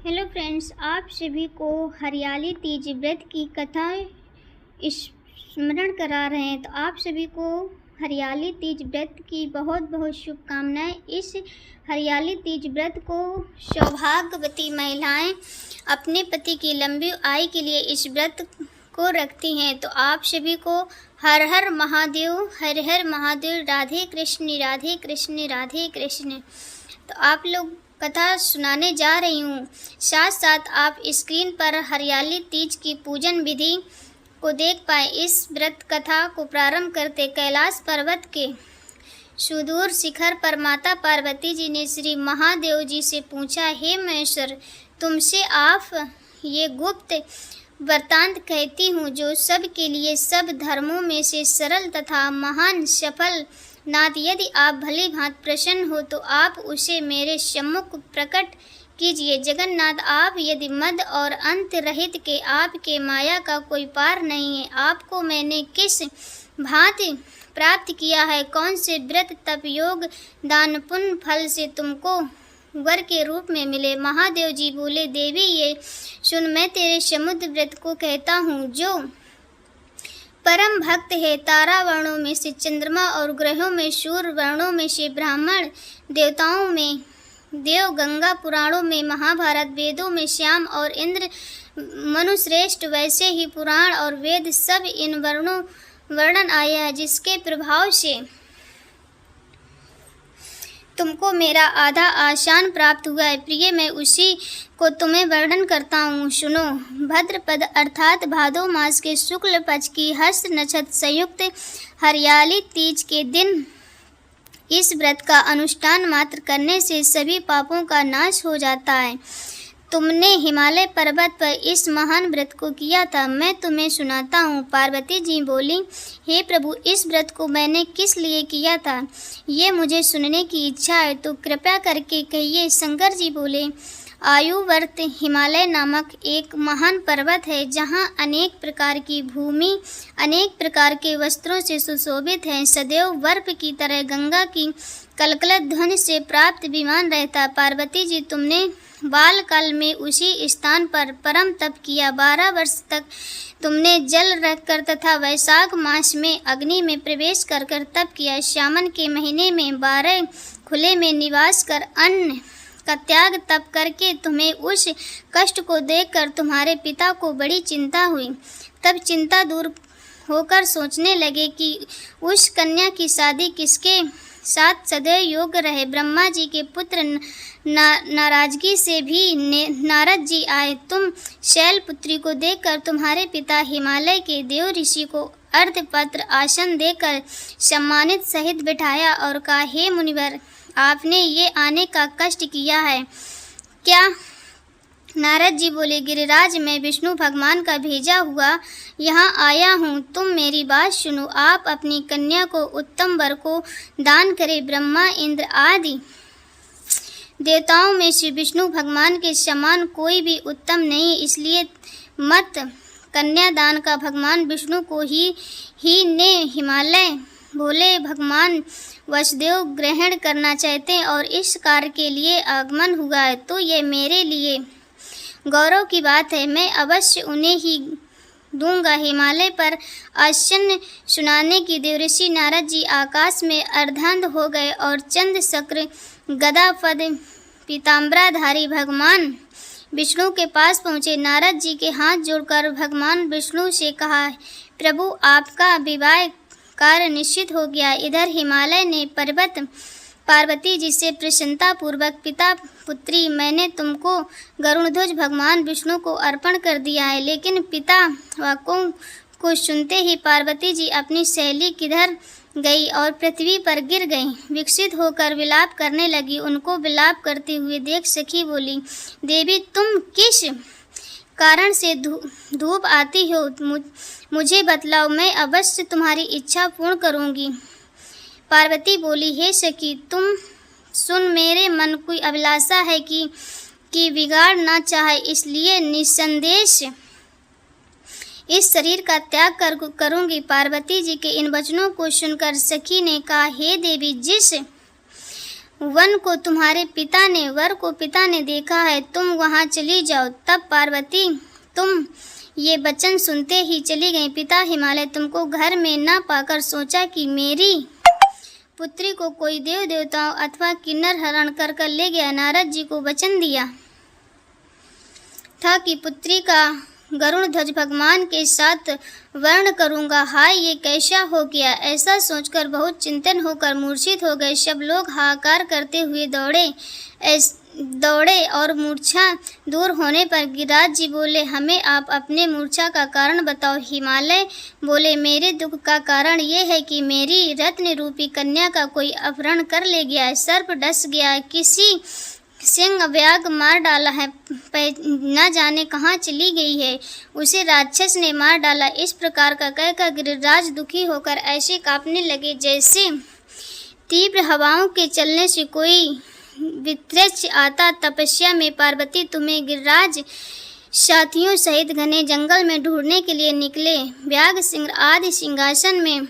Hello friends, आप सभी को हरियाली तीज व्रत की कथा स्मरण करा रहे हैं। तो आप सभी को हरियाली तीज व्रत की बहुत बहुत शुभकामनाएं। इस हरियाली तीज व्रत को सौभाग्यवती महिलाएं अपने पति की लंबी आयु के लिए इस व्रत को रखती हैं। तो आप सभी को हर हर महादेव, हर हर महादेव, राधे कृष्ण राधे कृष्ण राधे कृष्ण। तो आप लोग कथा सुनाने जा रही हूँ। साथ साथ आप स्क्रीन पर हरियाली तीज की पूजन विधि को देख पाए। इस व्रत कथा को प्रारंभ करते कैलाश पर्वत के सुदूर शिखर पर माता पार्वती जी ने श्री महादेव जी से पूछा, हे महेश्वर, तुमसे आप ये गुप्त वृत्तांत कहती हूँ जो सब के लिए सब धर्मों में से सरल तथा महान सफल नाथ, यदि आप भली भांति प्रसन्न हो तो आप उसे मेरे सम्मुख प्रकट कीजिए। जगन्नाथ, आप यदि मध्य और अंत रहित के आपके माया का कोई पार नहीं है। आपको मैंने किस भांति प्राप्त किया है? कौन से व्रत तप योग दान पुण्य फल से तुमको वर के रूप में मिले? महादेव जी बोले, देवी ये सुन, मैं तेरे समुद्र व्रत को कहता हूँ जो परम भक्त है। तारा वर्णों में से चंद्रमा और ग्रहों में सूर्य, वर्णों में से ब्राह्मण, देवताओं में देव, गंगा पुराणों में महाभारत, वेदों में श्याम और इंद्र मनुश्रेष्ठ, वैसे ही पुराण और वेद सब इन वर्णन आया है, जिसके प्रभाव से तुमको मेरा आधा आसान प्राप्त हुआ है। प्रिय, मैं उसी को तुम्हें वर्णन करता हूँ, सुनो। भद्रपद अर्थात भादो मास के शुक्ल पक्ष की हस्त नक्षत्र संयुक्त हरियाली तीज के दिन इस व्रत का अनुष्ठान मात्र करने से सभी पापों का नाश हो जाता है। तुमने हिमालय पर्वत पर इस महान व्रत को किया था, मैं तुम्हें सुनाता हूँ। पार्वती जी बोली, हे प्रभु, इस व्रत को मैंने किस लिए किया था ये मुझे सुनने की इच्छा है, तो कृपया करके कहिए। शंकर जी बोले, आयुवर्त हिमालय नामक एक महान पर्वत है, जहाँ अनेक प्रकार की भूमि अनेक प्रकार के वस्त्रों से सुशोभित है। सदैव वर्प की तरह गंगा की कलकलत ध्वनि से प्राप्त विमान रहता। पार्वती जी, तुमने बाल काल में उसी स्थान पर परम तप किया। 12 वर्ष तक तुमने जल रखकर तथा वैशाख मास में अग्नि में प्रवेश कर तप किया। श्रावण के महीने में 12 खुले में निवास कर अन्न का त्याग तप करके तुम्हें उस कष्ट को देखकर तुम्हारे पिता को बड़ी चिंता हुई। तब चिंता दूर होकर सोचने लगे कि उस कन्या की शादी किसके साथ सदैव योग्य रहे। ब्रह्मा जी के पुत्र नाराजगी से भी नारद जी आए। तुम शैलपुत्री को देखकर तुम्हारे पिता हिमालय के देव ऋषि को अर्धपत्र आसन देकर सम्मानित सहित बिठाया और कहा, हे मुनिवर, आपने ये आने का कष्ट किया है क्या? नारद जी बोले, गिरिराज, मैं विष्णु भगवान का भेजा हुआ यहाँ आया हूँ। तुम मेरी बात सुनो। आप अपनी कन्या को उत्तम वर को दान करें। ब्रह्मा, इंद्र आदि देवताओं में से विष्णु भगवान के समान कोई भी उत्तम नहीं, इसलिए मत कन्यादान का भगवान विष्णु को ही ने हिमालय भोले भगवान वसुदेव ग्रहण करना चाहते हैं और इस कार्य के लिए आगमन हुआ है, तो ये मेरे लिए गौरव की बात है। मैं अवश्य उन्हें ही दूंगा। हिमालय पर आसन सुनाने की देवऋषि नारद जी आकाश में अर्धांध हो गए और चंद्र शक्र गदा पद पीताम्बराधारी भगवान विष्णु के पास पहुँचे। नारद जी के हाथ जोड़कर भगवान विष्णु से कहा, प्रभु, आपका विवाह कार्य निश्चित हो गया। इधर हिमालय ने पर्वत पार्वती जी से प्रसन्नता पूर्वक, पिता पुत्री, मैंने तुमको गरुड़ध्वज भगवान विष्णु को अर्पण कर दिया है। लेकिन पिता वाक्यों को सुनते ही पार्वती जी अपनी सहेली किधर गई और पृथ्वी पर गिर गई। विकसित होकर विलाप करने लगी। उनको विलाप करते हुए देख सखी बोली, देवी, तुम किस कारण से धूप आती हो? मुझे बतलाओ, मैं अवश्य तुम्हारी इच्छा पूर्ण करूँगी। पार्वती बोली, हे सखी, तुम सुन, मेरे मन की अभिलाषा है कि बिगाड़ ना चाहे, इसलिए निसंदेह इस शरीर का त्याग करूँगी। पार्वती जी के इन वचनों को सुनकर सखी ने कहा, हे देवी, जिस वर को पिता ने देखा है, तुम वहाँ चली जाओ। तब पार्वती तुम ये वचन सुनते ही चली गई। पिता हिमालय तुमको घर में न पाकर सोचा कि मेरी पुत्री को कोई देव देवताओं अथवा किन्नर हरण कर ले गया। नारद जी को वचन दिया था कि पुत्री का गरुड़ ध्वज भगवान के साथ वर्ण करूंगा। हाय, ये कैसा हो गया। ऐसा सोचकर बहुत चिंतन होकर मूर्छित हो गए। सब लोग हाहाकार करते हुए दौड़े और मूर्छा दूर होने पर गिरिराज जी बोले, हमें आप अपने मूर्छा का कारण बताओ। हिमालय बोले, मेरे दुख का कारण ये है कि मेरी रत्न रूपी कन्या का कोई अपहरण कर ले गया है, सर्प डस गया है, किसी सिंह व्याघ्र मार डाला है, न जाने कहाँ चली गई है, उसे राक्षस ने मार डाला। इस प्रकार का कहकर गिरिराज दुखी होकर ऐसे कांपने लगे जैसे तीव्र हवाओं के चलने से कोई वितृष्ण आता। तपस्या में पार्वती तुम्हें गिरिराज साथियों सहित घने जंगल में ढूंढने के लिए निकले। व्याघ्र सिंह आदि सिंहासन में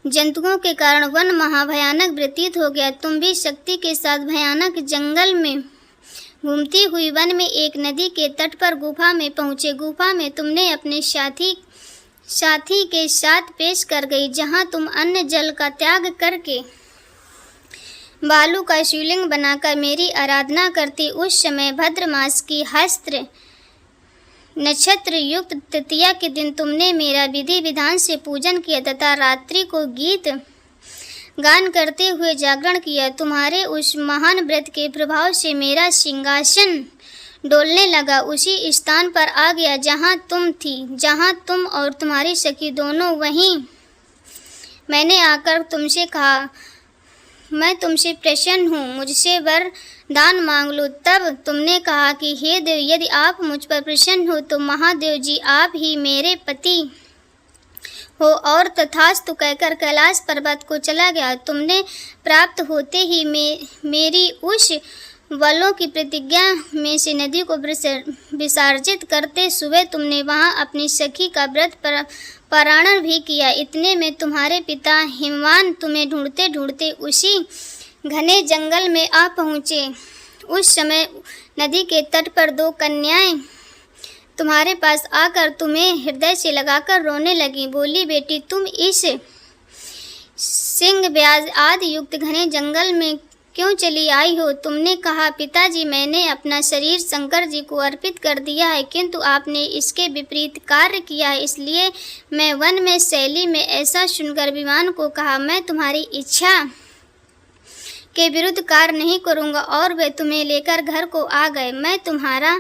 जंतुओं के कारण वन महाभयानक व्यतीत हो गया। तुम भी शक्ति के साथ भयानक जंगल में घूमती हुई वन में एक नदी के तट पर गुफा में पहुँचे। गुफा में तुमने अपने साथी के साथ पेश कर गई, जहाँ तुम अन्न जल का त्याग करके बालू का शिवलिंग बनाकर मेरी आराधना करती। उस समय भाद्र मास की हस्त्र नक्षत्र युक्त तृतीया के दिन तुमने मेरा विधि विधान से पूजन किया तथा रात्रि को गीत गान करते हुए जागरण किया। तुम्हारे उस महान व्रत के प्रभाव से मेरा सिंहासन डोलने लगा, उसी स्थान पर आ गया जहाँ तुम थी, जहाँ तुम और तुम्हारी सखी दोनों वहीं। मैंने आकर तुमसे कहा, मैं तुमसे प्रसन्न हूँ, मुझसे वरदान मांग लो। तब तुमने कहा कि हे देव, यदि आप मुझ पर प्रसन्न हो तो महादेव जी आप ही मेरे पति हो। और तथास्तु कहकर कैलाश पर्वत को चला गया। तुमने प्राप्त होते ही मेरी उस बलों की प्रतिज्ञा में से नदी को विसर्जित करते सुबह तुमने वहाँ अपनी सखी का व्रत पारायण भी किया। इतने में तुम्हारे पिता हिमवान तुम्हें ढूंढते ढूंढते उसी घने जंगल में आ पहुँचे। उस समय नदी के तट पर दो कन्याएं तुम्हारे पास आकर तुम्हें हृदय से लगाकर रोने लगी। बोली, बेटी तुम इस सिंह ब्याज आदि युक्त घने जंगल में क्यों चली आई हो? तुमने कहा, पिताजी मैंने अपना शरीर शंकर जी को अर्पित कर दिया है, किंतु आपने इसके विपरीत कार्य किया है, इसलिए मैं वन में शैली में ऐसा सुनकर विमान को कहा, मैं तुम्हारी इच्छा के विरुद्ध कार्य नहीं करूँगा। और वे तुम्हें लेकर घर को आ गए। मैं तुम्हारा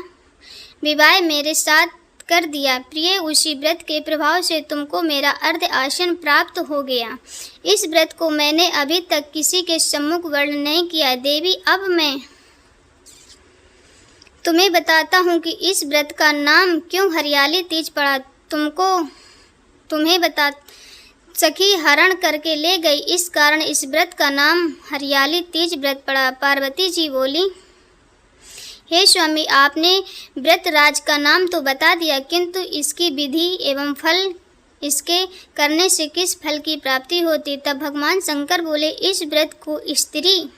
विवाह मेरे साथ कर दिया। प्रिय, उसी व्रत के प्रभाव से तुमको मेरा अर्ध आसन प्राप्त हो गया। इस व्रत को मैंने अभी तक किसी के सम्मुख वर्णन नहीं किया। देवी, अब मैं तुम्हें बताता हूँ कि इस व्रत का नाम क्यों हरियाली तीज पड़ा। तुम्हें बता सखी हरण करके ले गई, इस कारण इस व्रत का नाम हरियाली तीज व्रत पड़ा। पार्वती जी बोली, हे स्वामी, आपने व्रत राज का नाम तो बता दिया, किंतु इसकी विधि एवं फल, इसके करने से किस फल की प्राप्ति होती? तब भगवान शंकर बोले, इस व्रत को स्त्री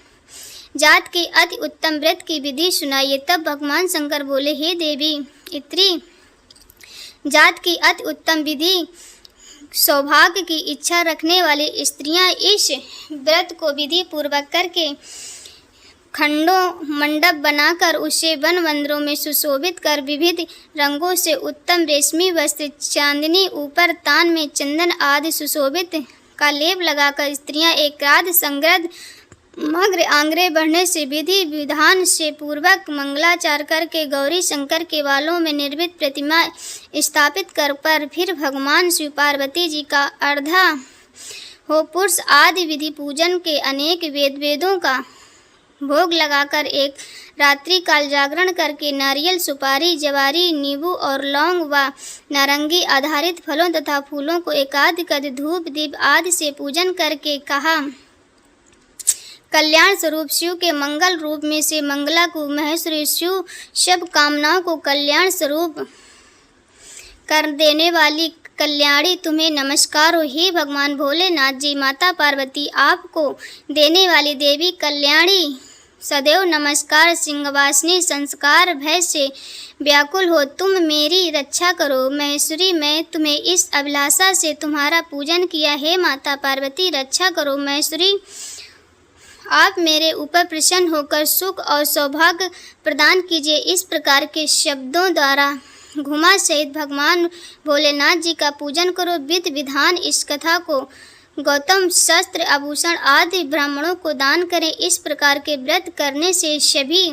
जात के अति उत्तम व्रत की विधि सुनाइए। तब भगवान शंकर बोले, हे देवी, स्त्री जात की अति उत्तम विधि सौभाग्य की इच्छा रखने वाली स्त्रियां इस व्रत को विधि पूर्वक करके खंडों मंडप बनाकर उसे वन मंदिरों में सुशोभित कर विविध रंगों से उत्तम रेशमी वस्त्र, चांदनी, ऊपर तान में चंदन आदि सुशोभित का लेप लगाकर स्त्रियां एकाद संग्रद मग्र आंग्रे बढ़ने से विधि विधान से पूर्वक मंगलाचार करके गौरी शंकर के बालों में निर्मित प्रतिमा स्थापित कर पर फिर भगवान शिव पार्वती जी का अर्धा हो पुरुष आदि विधि पूजन के अनेक वेदों का भोग लगाकर एक रात्रि काल जागरण करके नारियल, सुपारी, जवारी, नींबू और लौंग व नारंगी आधारित फलों तथा फूलों को एकाधिक धूप दीप आदि से पूजन करके कहा, कल्याण स्वरूप शिव के मंगल रूप में से मंगला को महेश्वरी शिव सब कामनाओं को कल्याण स्वरूप कर देने वाली कल्याणी तुम्हें नमस्कार हो। हे भगवान भोलेनाथ जी, माता पार्वती आपको देने वाली देवी कल्याणी सदैव नमस्कार। सिंहवासिनी संस्कार भय से व्याकुल हो, तुम मेरी रक्षा करो। महेश्वरी, मैं तुम्हें इस अभिलाषा से तुम्हारा पूजन किया। हे माता पार्वती रक्षा करो। महेश्वरी, आप मेरे ऊपर प्रसन्न होकर सुख और सौभाग्य प्रदान कीजिए। इस प्रकार के शब्दों द्वारा घुमा सहित भगवान भोलेनाथ जी का पूजन करो। विधि विधान इस कथा को गौतम शस्त्र आभूषण आदि ब्राह्मणों को दान करें। इस प्रकार के व्रत करने से सभी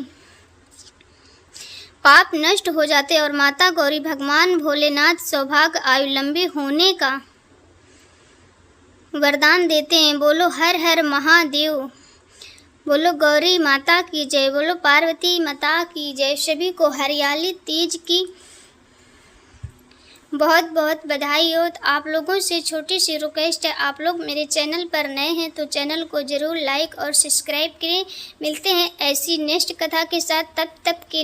पाप नष्ट हो जाते और माता गौरी भगवान भोलेनाथ सौभाग्य आयु लंबी होने का वरदान देते हैं। बोलो हर हर महादेव, बोलो गौरी माता की जय, बोलो पार्वती माता की जय। सभी को हरियाली तीज की बहुत बहुत बधाई हो। आप लोगों से छोटी सी रिक्वेस्ट है, आप लोग मेरे चैनल पर नए हैं तो चैनल को ज़रूर लाइक और सब्सक्राइब करें। मिलते हैं ऐसी नेक्स्ट कथा के साथ, तब तक के